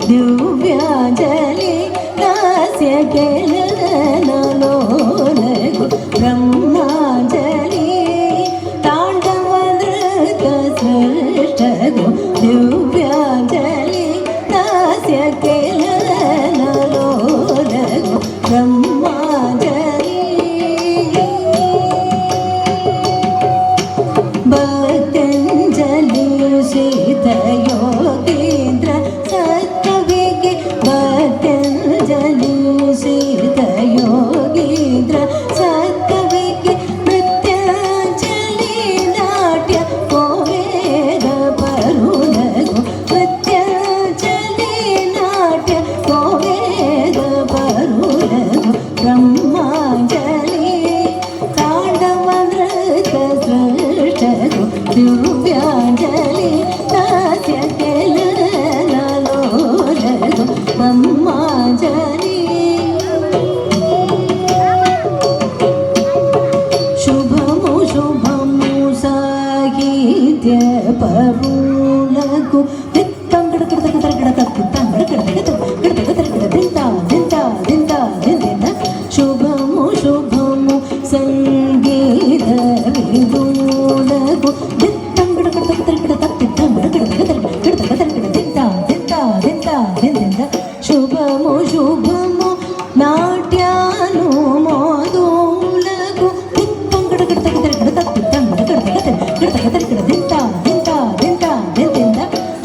दिव्याञ्जलि दास्य केलनलोलगु ब्रह्माञ्जलि ताण्डवनृत्यसृष्टगु दिव्याञ्जलि दास्य केलनलोलगु ब्रह्माञ्जलि भक्ताञ्जलि शीतयोगीन्द्र सत्कविगे भक्ताञ्जलि शीतयोगीन्द्र सत्कविगे नृत्याञ्जलि नाट्य कोवेद परुलगु नृत्याञ्जलि नाट्य कोवेद परुलगु ब्रह्माञ्जलि ताण्डव नृत्य सृष्टगु दिव्याञ्जलि दास्य केलनलोलगु ब्रह्माञ्जलि शुभमु शुभमु साहित्य परुलगु शुभमु शुभमु संगीत विदुलगु शुभमु शुभमु नाट्यानुमोदुलगु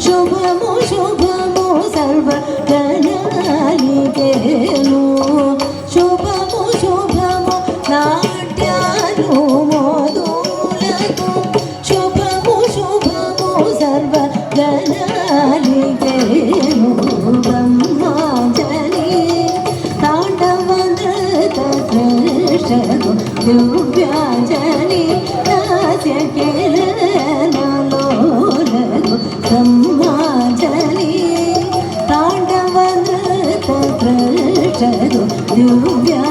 शुभमु शुभमु सर्वगणालिकेनु शुभमु शुभमु नाट्यानुमोदुलगु शुभमु शुभमु सर्वगणालिकेनु ब्रह्माञ्जलि ताण्डवनृत्यसृष्टगु दिव्याञ्जलि दास्य केलनलोलगु ब्रह्माञ्जलि ताण्डवनृत्यसृष्टगु दिव्या